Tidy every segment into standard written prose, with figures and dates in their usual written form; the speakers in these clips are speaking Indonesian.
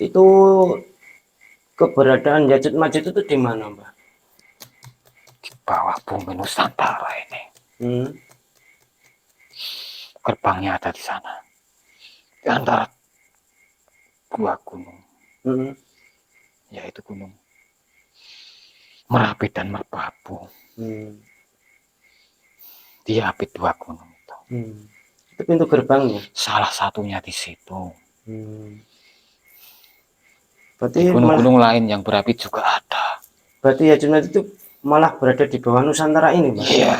Itu keberadaan Yajud Majud itu di mana, Mbak? Di bawah bumi Nusantara ini. Gerbangnya ada di sana. Di antara dua gunung. Yaitu Gunung Merapi dan Merbabu. Diapit dua gunung itu. Itu pintu gerbangnya. Salah satunya di situ. Berarti di gunung-gunung lain yang berapi juga ada. Berarti Yajud Majud itu malah berada di bawah Nusantara ini, Mbak? Iya.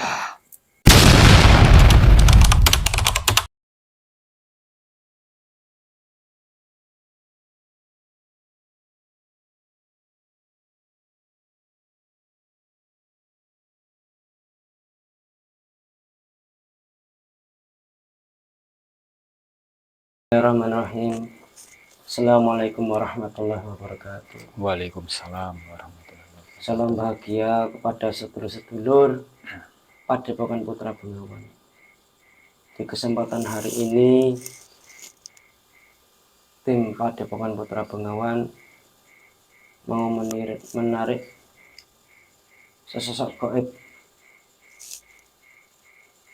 Bismillahirrahmanirrahim. Assalamualaikum warahmatullahi wabarakatuh. Waalaikumsalam warahmatullahi wabarakatuh. Salam bahagia kepada sedulur-sedulur Padepokan Putra Bengawan. Di kesempatan hari ini, tim Padepokan Putra Bengawan mau menarik sesosok gaib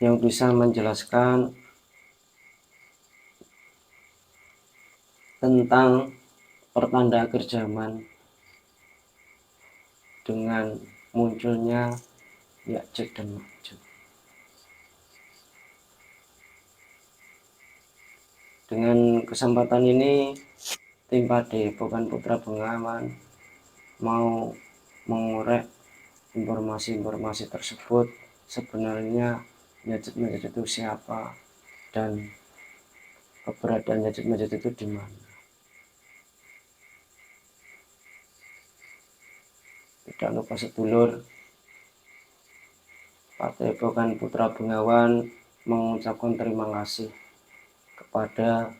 yang bisa menjelaskan tentang pertanda akhir zaman dengan munculnya Ya'juj dan Ma'juj. Dengan kesempatan ini, tim Padepokan Putra Bengawan mau mengorek informasi-informasi tersebut. Sebenarnya Ya'juj Ma'juj itu siapa dan keberadaan Ya'juj Ma'juj itu di mana. Tidak lupa sedulur, Padepokan Putra Bengawan mengucapkan terima kasih kepada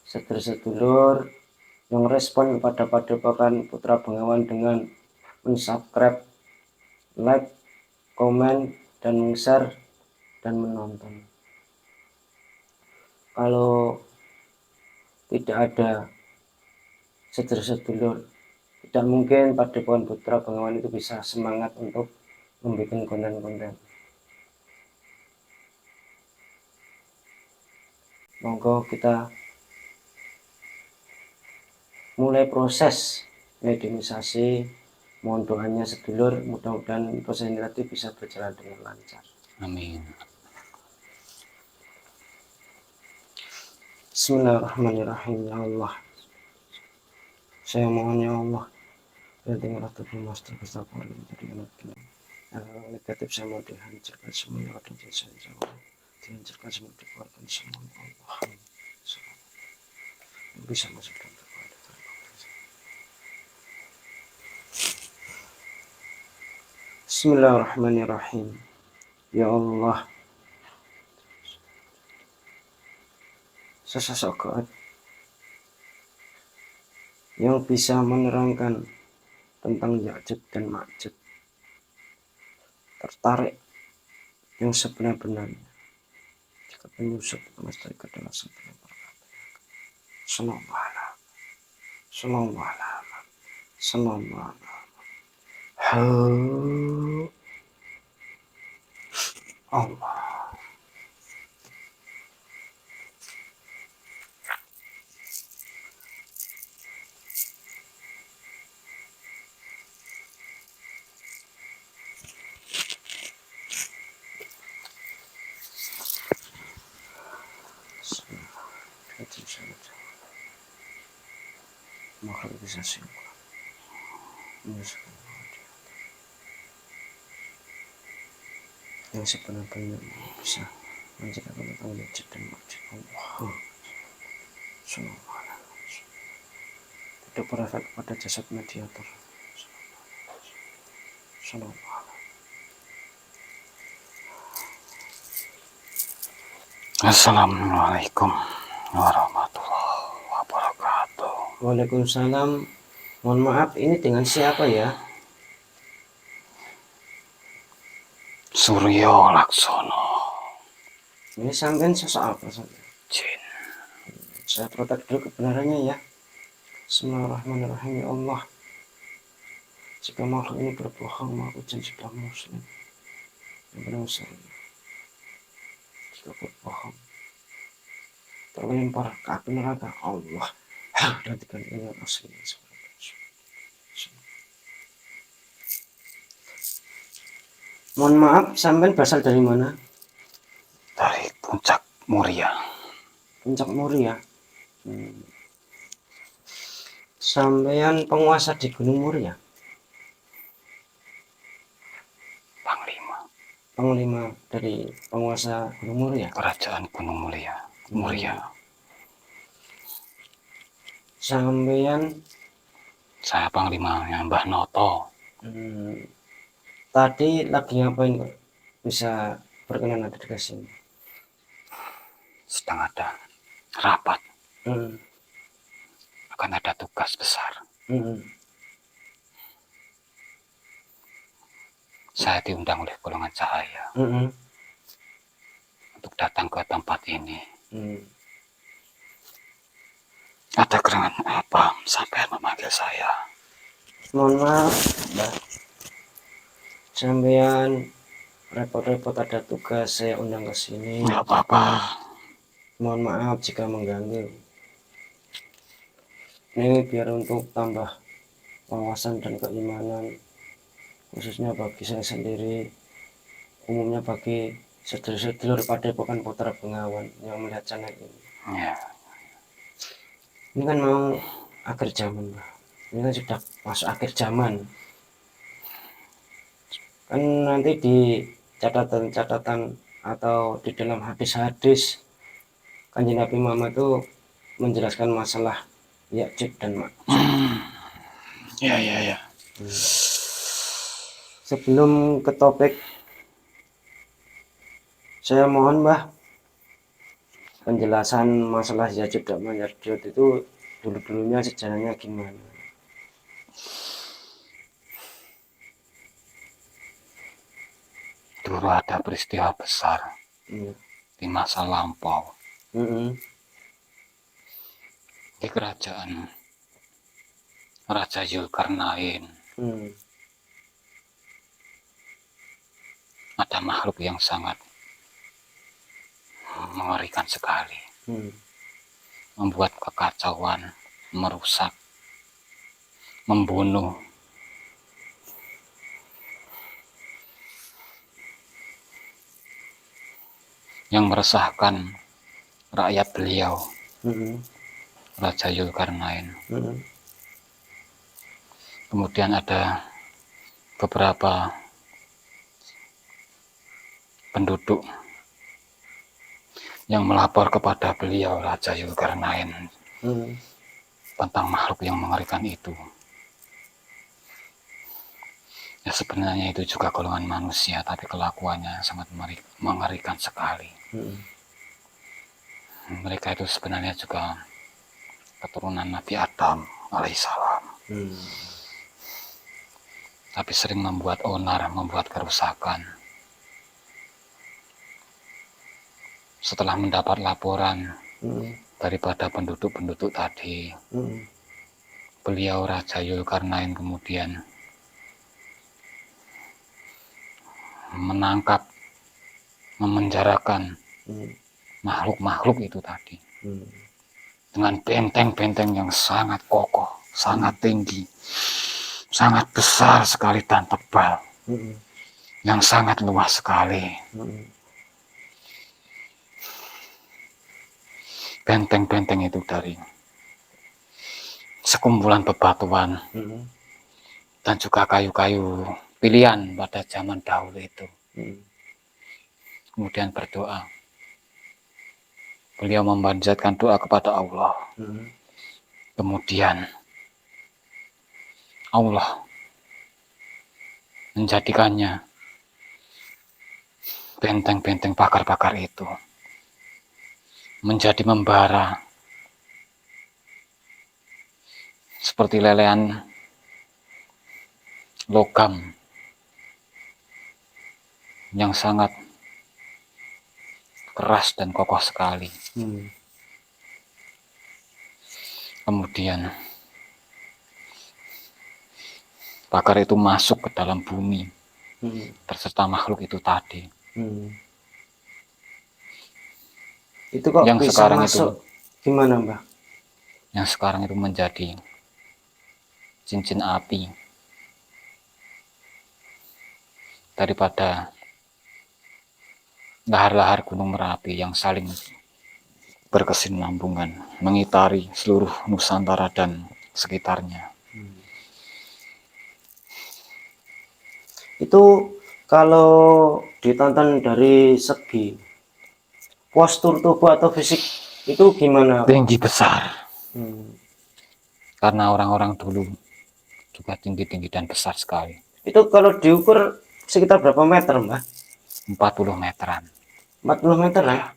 sedulur-sedulur yang respon kepada Padepokan Putra Bengawan dengan mensubscribe, like, komen, dan share dan menonton. Kalau tidak ada sedulur-sedulur, tidak mungkin Padepokan Putra Bengawan itu bisa semangat untuk membuat konten-konten. Monggo kita mulai proses mediumisasi. Mohon doanya sedulur, mudah-mudahan proses ini tadi bisa berjalan dengan lancar. Amin. Bismillahirrahmanirrahim. Ya Allah, saya mohon ya Allah, dengan tubuh master kesatuan menjadi anak negatif saya mau dihancurkan semuanya, dan saya jauh dihancurkan semua, dikeluarkan semua. Allah bisa masuk dalam kekuatan. Bismillahirrahmanirrahim. Ya Allah, sesosok gaib yang bisa menerangkan tentang Ya'juj dan Ma'juj, tertarik yang sebenar-benarnya jika penyusup mesti ke dalam sebenar perkata. Sallallahu Allah. Makhluk bisa simpan yang sebenarnya bisa menceritakan tentang Ya'juj dan Ma'juj. Allah tidak berefek pada jasad mediator. Assalamualaikum warahmatullahi wabarakatuh. Waalaikumsalam. Mohon maaf, ini dengan siapa ya? Suryo Laksono. Ini sampean sosok apa saja? Jin. Saya protek dulu kebenarannya ya. Bismillahirrahmanirrahim. Ya Allah, jika makhluk ini berbohong, maka jin sudah muslim. Yang benar, jika berbohong, terlempar ke api neraka. Allah, perhatikan ini yang asli. Mohon maaf, sampean berasal dari mana? Dari Puncak Muria. Puncak Muria. Sampean penguasa di Gunung Muria? Panglima dari penguasa Gunung Muria? Kerajaan Gunung Muria. Sampean Saya panglimanya Mbah Noto. tadi lagi ngapain kok bisa berkenan ada di sini? Sedang ada rapat. Hmm. Akan ada tugas besar. Saya diundang oleh golongan cahaya untuk datang ke tempat ini. Ada gerangan apa sampai memanggil saya? Mohon maaf, Mbak. Sampean repot-repot ada tugas saya undang ke sini. Nggak apa-apa. Mohon maaf jika mengganggu. Ini biar untuk tambah wawasan dan keimanan, khususnya bagi saya sendiri, umumnya bagi sedulur-sedulur Padepokan Putra Bengawan yang melihat channel ini. Ya. Ini kan mau akhir zaman, Mbak. Ini kan sudah masuk akhir zaman. Kan nanti di catatan-catatan atau di dalam hadis-hadis Kanjeng Nabi Muhammad itu menjelaskan masalah Ya'juj dan Ma'juj. Ya. Sebelum ke topik, saya mohon Mbah penjelasan masalah Ya'juj dan Ma'juj itu dulu-dulunya sejarahnya gimana? Dulu ada peristiwa besar di masa lampau di kerajaan Raja Zulkarnain. Ada makhluk yang sangat mengerikan sekali, membuat kekacauan, merusak, membunuh. Yang meresahkan rakyat beliau, Raja Zulkarnain. Kemudian ada beberapa penduduk yang melapor kepada beliau, Raja Zulkarnain, tentang makhluk yang mengerikan itu. Ya sebenarnya itu juga golongan manusia, tapi kelakuannya sangat mengerikan sekali. Mereka itu sebenarnya juga keturunan Nabi Adam alaihissalam. Tapi sering membuat onar, membuat kerusakan. Setelah mendapat laporan daripada penduduk-penduduk tadi, beliau Raja Zulkarnain kemudian menangkap, memenjarakan makhluk-makhluk itu tadi dengan benteng-benteng yang sangat kokoh, sangat tinggi, sangat besar sekali dan tebal, yang sangat luas sekali. Benteng-benteng itu dari sekumpulan bebatuan dan juga kayu-kayu pilihan pada zaman dahulu itu. Kemudian berdoa. Beliau memanjatkan doa kepada Allah. Kemudian Allah menjadikannya benteng-benteng pakar-pakar itu menjadi membara seperti lelehan logam yang sangat keras dan kokoh sekali. Kemudian Bakar itu masuk ke dalam bumi, terserta makhluk itu tadi. Itu kok Yang bisa sekarang masuk gimana, Mbah? Yang sekarang itu menjadi cincin api daripada lahar-lahar Gunung Merapi yang saling berkesinambungan mengitari seluruh Nusantara dan sekitarnya. Itu kalau ditonton dari segi postur tubuh atau fisik itu gimana? Tinggi besar. Hmm. Karena orang-orang dulu juga tinggi-tinggi dan besar sekali. Itu kalau diukur sekitar berapa meter, Mbak? 40 meteran. 40 meter ya?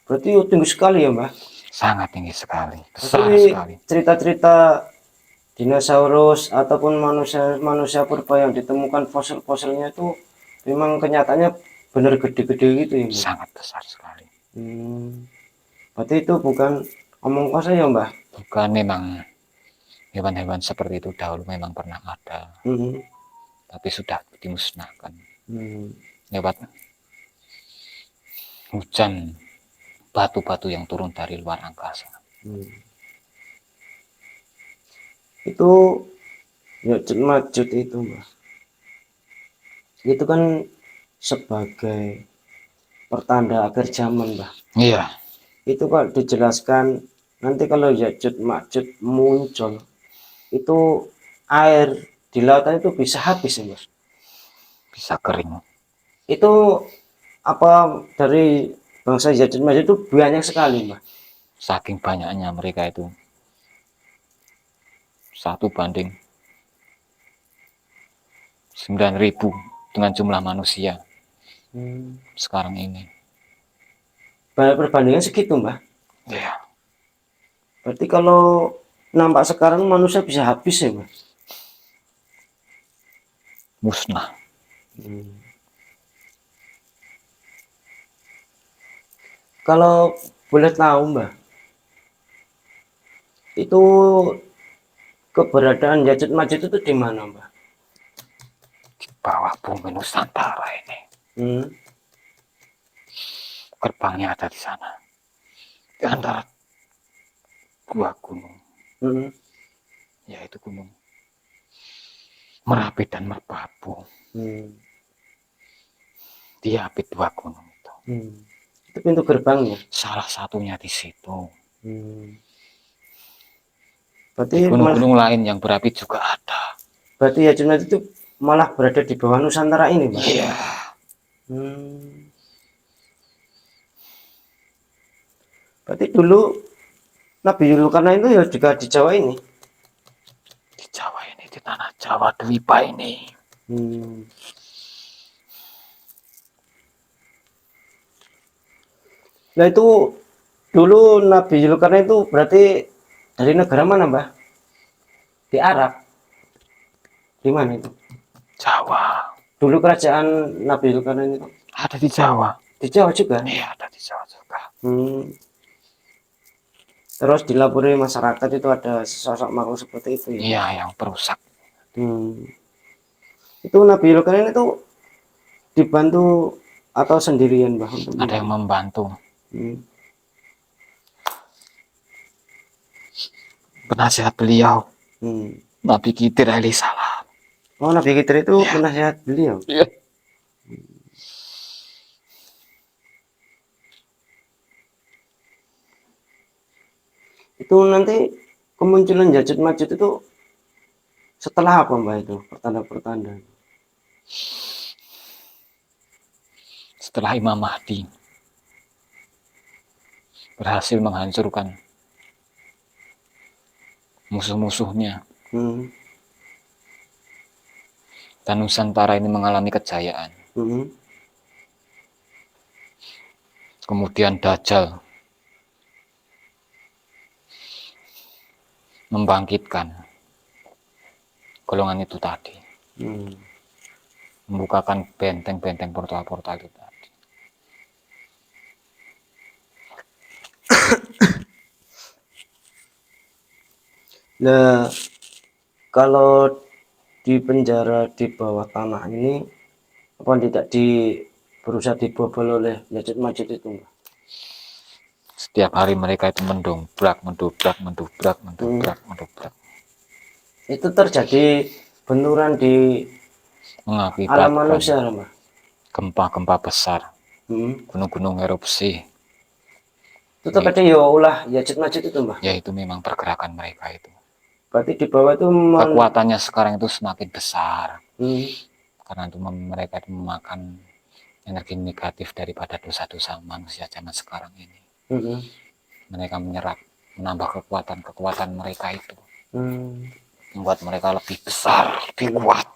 Berarti tinggi sekali ya, Mbak? Sangat tinggi sekali, besar Berarti sekali. cerita-cerita dinosaurus ataupun manusia purba yang ditemukan fosil-fosilnya itu memang kenyataannya benar gede-gede gitu ya, Mbak? Sangat besar sekali. Berarti itu bukan omong kosong ya, Mbak? Bukan, memang hewan-hewan seperti itu dahulu memang pernah ada, tapi sudah dimusnahkan lewat hujan batu-batu yang turun dari luar angkasa. Itu Ya'juj Ma'juj itu, Mbak, itu kan sebagai pertanda akhir zaman, Mbak. Iya. Itu kok dijelaskan nanti kalau Ya'juj Ma'juj muncul itu air di lautan itu bisa habis ya, Mbak? Bisa kering. Itu apa dari bangsa Ya'juj Ma'juj itu banyak sekali, Mbak? Saking banyaknya mereka itu 1 banding 9.000 dengan jumlah manusia sekarang ini. Perbandingan segitu, Mbak? Iya. Berarti kalau nampak sekarang manusia bisa habis ya, Mbak? Musnah. Kalau boleh tahu, Mbak, itu keberadaan Ya'juj Ma'juj itu di mana, Mbak? Di bawah bumi Nusantara ini. Gerbangnya ada di sana. Di antara 2 gunung. Yaitu Gunung Merapi dan Merbabu. Diapit 2 gunung itu. Itu pintu gerbangnya. Salah satunya di situ. Berarti di gunung-gunung lain yang berapi juga ada. Berarti Ya'juj Ma'juj itu malah berada di bawah Nusantara ini, Mbak? Iya. Berarti dulu Nabi Zulkarnain itu ya juga di Jawa ini? Di Jawa ini, di tanah Jawa Dwipa ini. Nah itu dulu Nabi Zulkarnain itu berarti dari negara mana, Mbak? Di Arab? Di mana itu? Jawa. Dulu kerajaan Nabi Zulkarnain itu? Ada di Jawa. Di Jawa juga? Iya, ada di Jawa juga. Terus dilapori masyarakat itu ada sosok makhluk seperti itu ya? Iya, yang perusak. Itu Nabi Zulkarnain itu dibantu atau sendirian, Mbak? Ada yang membantu. Penasihat beliau, Nabi Khidir alaihissalam. Oh, Nabi Khidir itu penasihat beliau? Iya. Itu nanti kemunculan Ya'juj Ma'juj itu setelah apa, Mbak, itu pertanda-pertanda? Setelah Imam Mahdi berhasil menghancurkan musuh-musuhnya dan Nusantara ini mengalami kejayaan. Kemudian Dajjal membangkitkan golongan itu tadi, membukakan benteng-benteng portal-portal itu tadi. Nah, kalau di penjara di bawah tanah ini apa tidak berusaha dibobol oleh Yajud Majud itu, Mbah? Setiap hari mereka itu mendobrak, mendobrak, mendobrak, mendobrak, mendobrak. Itu terjadi benturan di alam Mengakibatkan manusia, Mbah. gempa-gempa besar, Hmm. gunung-gunung erupsi, Itu tepatnya ya ulah Yajud Majud itu, Mbah. yaitu memang pergerakan mereka itu. Berarti di bawah itu Kekuatannya sekarang itu semakin besar, Hmm. karena itu mereka itu memakan energi negatif daripada dosa-dosa manusia zaman sekarang ini. Hmm. Mereka menyerap, menambah kekuatan mereka itu, Hmm. membuat mereka lebih besar, lebih kuat.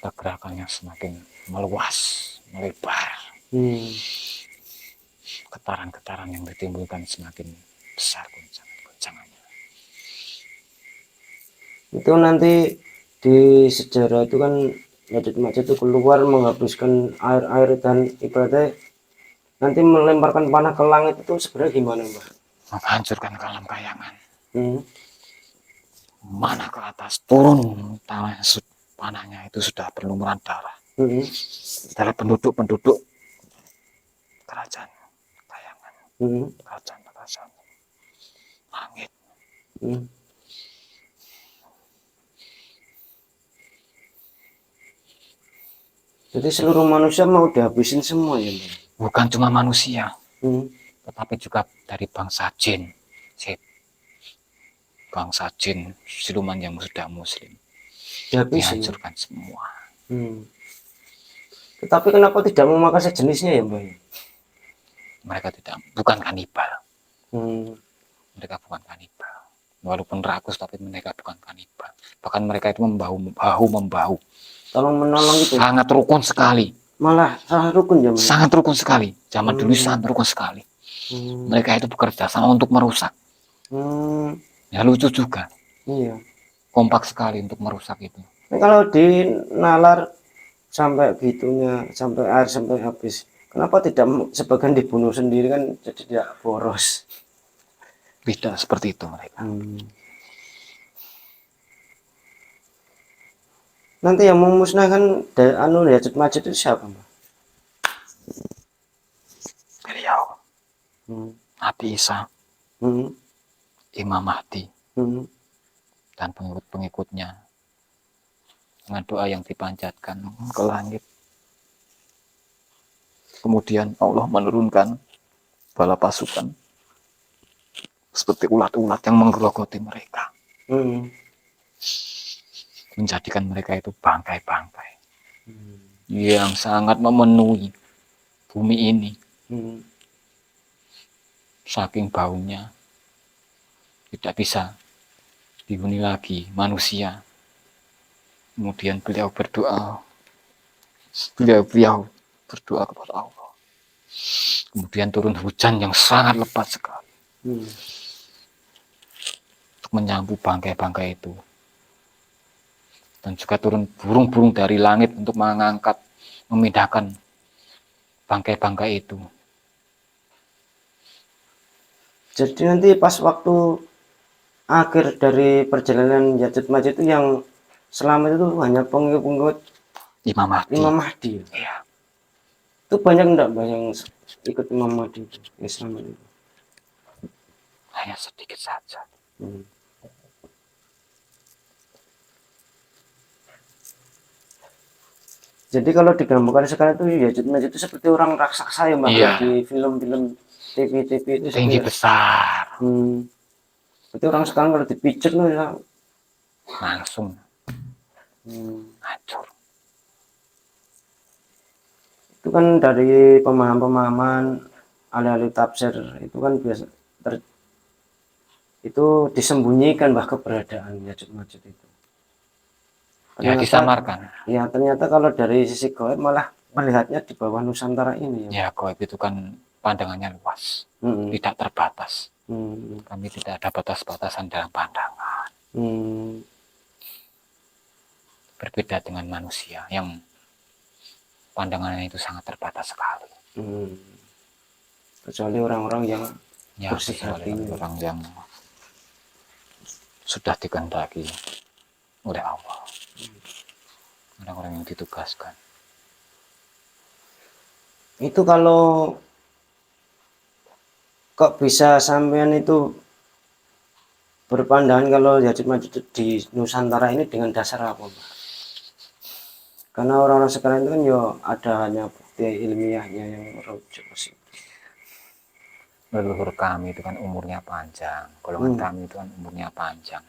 Pergerakannya semakin meluas, melebar. Hmm. Getaran-getaran yang ditimbulkan semakin besar goncangannya. Itu nanti di sejarah itu kan Yajud Majud itu keluar menghabiskan air-air dan ibaratnya nanti melemparkan panah ke langit itu sebenarnya gimana, Mbah? Menghancurkan alam kayangan. Hmm. Mana ke atas, turun tanah, panahnya itu sudah berlumuran darah. Hmm. Dari penduduk-penduduk kerajaan kayangan, Hmm. kerajaan langit. Hmm. Jadi seluruh manusia mau dihabisin semua ya, Mbah? Bukan cuma manusia, Hmm. tetapi juga dari bangsa jin, bangsa jin, siluman yang sudah muslim, Dihabisin. dihancurkan semua. Hmm. Tetapi kenapa tidak memakan sejenisnya ya, Mbah? Mereka bukan kanibal. Hmm. Mereka bukan kanibal. Walaupun rakus, tapi mereka bukan kanibal. Bahkan mereka itu bahu-membahu. Tolong menolong itu. Sangat rukun sekali. Malah salah rukun ya, Mbah? Sangat rukun sekali. Zaman dulu sangat rukun sekali. Mereka itu bekerja sama untuk merusak. Ya lucu juga. Iya. Kompak sekali untuk merusak itu. Nah, kalau di nalar sampai gitunya, sampai air sampai habis, kenapa tidak sebagian dibunuh sendiri kan jadi tidak boros? Tidak seperti itu mereka. Nanti yang memusnahkan Yajud Majud itu siapa, Mbak? Beliau, Nabi Isa, Imam Mahdi, dan pengikut-pengikutnya dengan doa yang dipanjatkan ke langit. Kemudian Allah menurunkan bala pasukan seperti ulat-ulat yang menggerogoti mereka, menjadikan mereka itu bangkai-bangkai yang sangat memenuhi bumi ini. Saking baunya tidak bisa dihuni lagi manusia. Kemudian beliau berdoa kepada Allah. Kemudian turun hujan yang sangat lebat sekali untuk menyambut bangkai-bangkai itu. Dan juga turun burung-burung dari langit untuk mengangkat, memindahkan bangkai-bangkai itu. Jadi nanti pas waktu akhir dari perjalanan Yajud Majud itu yang selamat itu hanya pengikut Imam Mahdi. Iya. Itu banyak enggak, Mbak, yang ikut Imam Mahdi itu, yang selamat itu? Hanya sedikit saja. Jadi kalau digambarkan sekarang itu Yajud Majud itu seperti orang raksasa ya, Mbak, Iya. di film-film TV itu Tinggi besar. Berarti orang sekarang kalau dipijat loh ya Langsung hancur. Itu kan dari pemahaman ahli-ahli tafsir itu kan biasa itu disembunyikan bah keberadaan Yajud Majud itu. Ya disamarkan. Ya ternyata kalau dari sisi gaib malah melihatnya di bawah Nusantara ini ya. Ya gaib itu kan pandangannya luas, tidak terbatas. Kami tidak ada batas-batasan dalam pandangan. Berbeda dengan manusia yang pandangannya itu sangat terbatas sekali. Kecuali orang-orang yang ya, bersih hati. Orang yang sudah dikehendaki oleh Allah, orang-orang yang ditugaskan. Itu kalau kok bisa sampean itu berpandangan kalau Yajud Majud di Nusantara ini dengan dasar apa, Pak? Karena orang-orang sekarang itu kan ya ada hanya bukti ilmiahnya yang merujuk ke situ. Leluhur kami itu kan umurnya panjang, golongan kami itu kan umurnya panjang.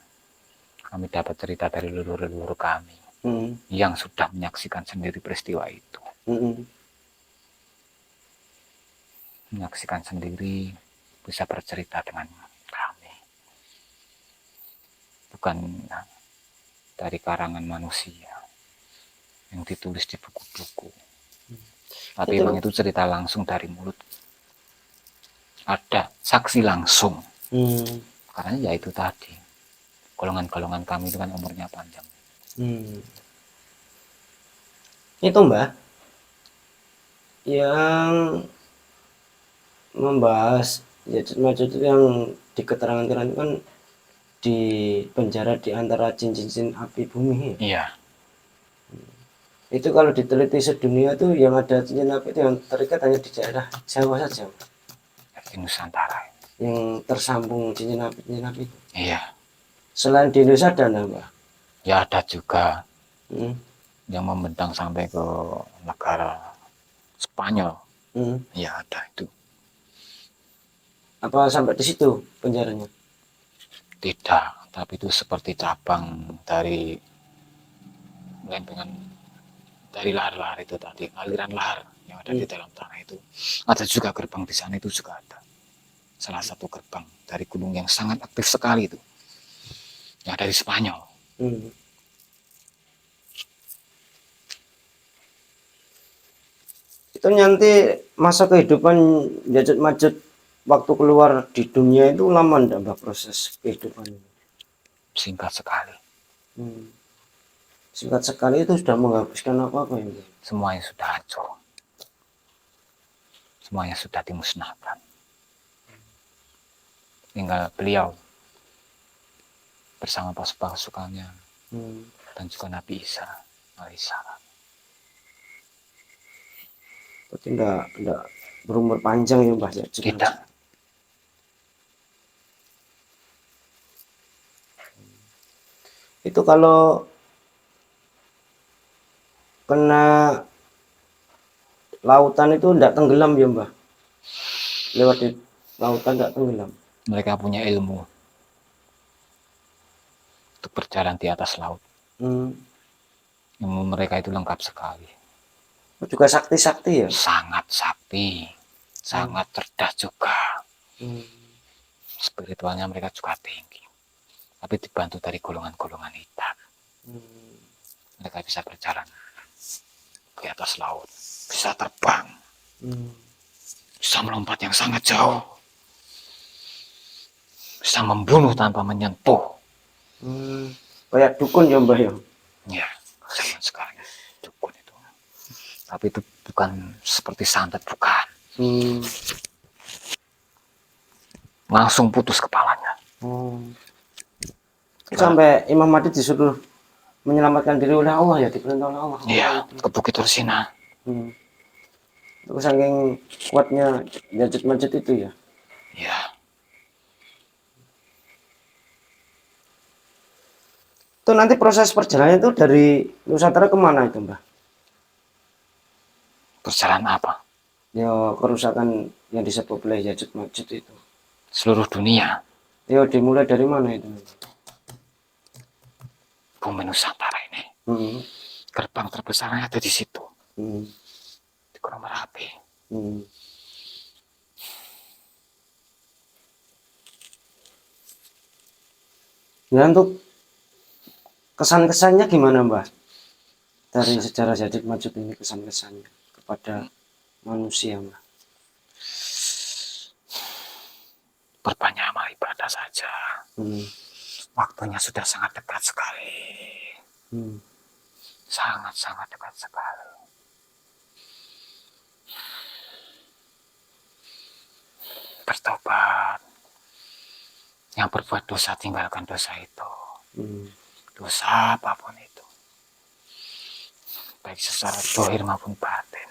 Kami dapat cerita dari leluhur-leluhur kami yang sudah menyaksikan sendiri peristiwa itu. Menyaksikan sendiri, bisa bercerita dengan kami. Bukan dari karangan manusia yang ditulis di buku-buku. Tapi memang itu cerita langsung dari mulut. Ada saksi langsung. Karena ya itu tadi, golongan-golongan kami itu kan umurnya panjang. Itu Mbah, yang membahas Yajud Majud itu yang di keterangan-keterangan kan di penjara di antara cincin api bumi. Iya. Itu kalau diteliti sedunia tuh yang ada cincin api itu yang terikat hanya di daerah Jawa saja, Di Nusantara. yang tersambung cincin api itu. Iya. Selain di Indonesia ada Mbah? Ya ada juga yang membentang sampai ke negara Spanyol. Ya ada itu. Apa sampai di situ penjaranya? Tidak, tapi itu seperti cabang dari lempengan dari lahar-lahar itu tadi, aliran lahar yang ada di dalam tanah itu. Ada juga gerbang di sana itu juga ada. Salah satu gerbang dari gunung yang sangat aktif sekali itu, yang dari Spanyol. Itu nanti masa kehidupan Yajud Majud waktu keluar di dunia itu lama enggak Mbak proses kehidupannya? Singkat sekali. Singkat sekali itu sudah menghabiskan apa-apa ya Mbak? Semuanya sudah hancur. Semuanya sudah dimusnahkan. Tinggal beliau bersama pasukannya dan juga Nabi Isa alaihissalam. Berarti enggak berumur panjang ya Mbah Yajud? Tidak. Itu kalau kena lautan itu enggak tenggelam ya Mbah? Lewat di lautan enggak tenggelam? Mereka punya ilmu untuk berjalan di atas laut. Ilmu mereka itu lengkap sekali. Juga sakti-sakti ya? Sangat sakti, sangat cerdas juga. Spiritualnya mereka juga tinggi. Tapi dibantu dari golongan-golongan hitam. Mereka bisa berjalan di atas laut, bisa terbang, bisa melompat yang sangat jauh, bisa membunuh tanpa menyentuh. Kayak dukun ya Mbah ya? Ya, zaman sekarang dukun itu. Tapi itu bukan seperti santet, bukan. Langsung putus kepalanya. Sampai Imam Mahdi disuruh menyelamatkan diri oleh Allah ya, diperintah oleh Allah. Iya, ke Bukit Tursina. Itu saking kuatnya Yajud Majud itu ya. Iya. Itu nanti proses perjalanan itu dari Nusantara kemana itu Mbah? Perjalanan apa? Ya kerusakan yang disebut oleh Yajud Majud itu. Seluruh dunia. Ya dimulai dari mana itu? Bumi Nusantara ini. Gerbang terbesarnya ada di situ. Di Gunung Merapi. Ya untuk kesan-kesannya gimana Mbah? Dari sejarah Yajud Majud ini kesan-kesannya kepada manusia Mbah? Berbanyak amal ibadah saja. Waktunya sudah sangat dekat sekali. Sangat-sangat dekat sekali. Bertobat, yang berbuat dosa tinggalkan dosa itu. Hmm. Dosa apapun itu, baik secara zahir maupun batin.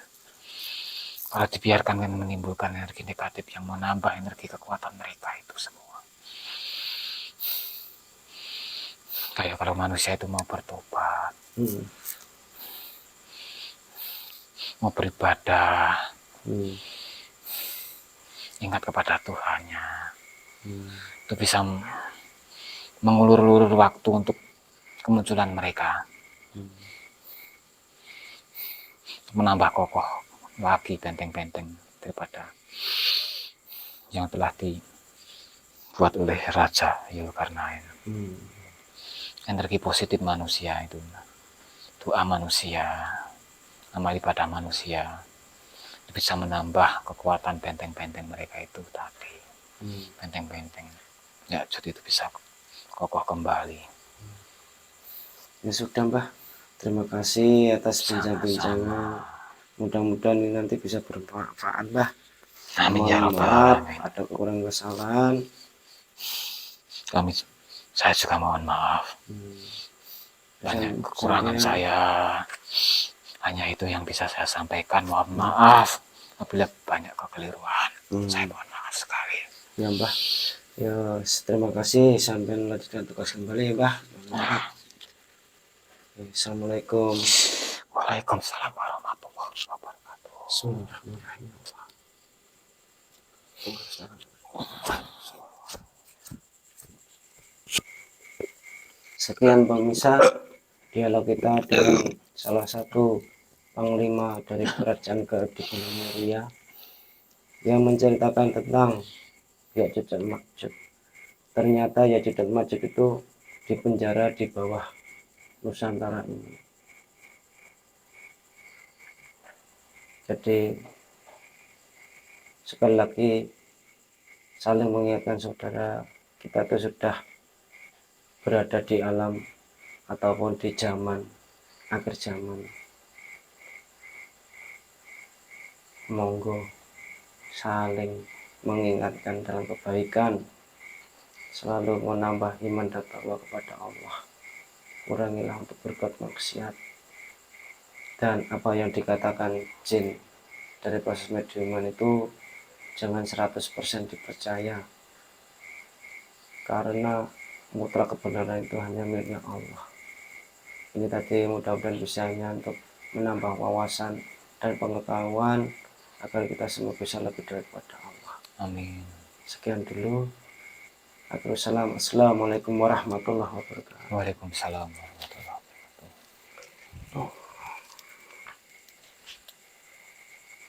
Kalau dibiarkan kan menimbulkan energi negatif yang menambah energi kekuatan mereka itu semua. Kayak kalau manusia itu mau bertobat, mau beribadah, ingat kepada Tuhannya, itu bisa mengulur-ulur waktu untuk kemunculan mereka, menambah kokoh lagi benteng-benteng daripada yang telah dibuat oleh Raja Yulkarnain. Energi positif manusia itu, doa manusia, amal ibadah manusia, bisa menambah kekuatan benteng-benteng mereka itu tadi. Benteng-benteng ya, jadi itu bisa kokoh kembali. Ya sudah Mbah, terima kasih atas bincang-bincangnya. Mudah-mudahan ini nanti bisa bermanfaat Mbah. Amin ya Mohon rabbal maaf alamin. ada kekurangan kesalahan. Saya juga mohon maaf. Banyak kekurangan saya. Hanya itu yang bisa saya sampaikan. Mohon maaf apabila banyak kekeliruan. Saya mohon maaf sekali. Ya Mbah. Ya, terima kasih. Sampai melanjutkan tugas kembali ya Mbah. Assalamualaikum. Waalaikumsalam warahmatullahi wabarakatuh. Bismillahirrahmanirrahim. Sekian pemirsa dialog kita dengan salah satu panglima dari kerajaan Garuda Muria yang menceritakan tentang Ya'juj dan Ma'juj. Ternyata Ya'juj dan Ma'juj itu dipenjara di bawah Nusantara ini. Jadi sekali lagi saling mengingatkan saudara, kita itu sudah berada di alam ataupun di zaman akhir zaman. Monggo saling mengingatkan dalam kebaikan, selalu menambah iman dan takwa kepada Allah. Kurangilah untuk berbuat maksiat. Dan apa yang dikatakan jin dari proses mediuman itu jangan 100% dipercaya, karena mutlak kebenaran itu hanya miliknya Allah. Ini tadi mudah-mudahan bisa untuk menambah wawasan dan pengetahuan agar kita semua bisa lebih dekat kepada Allah. Amin. Sekian dulu. Assalamualaikum warahmatullahi wabarakatuh. Waalaikumsalam.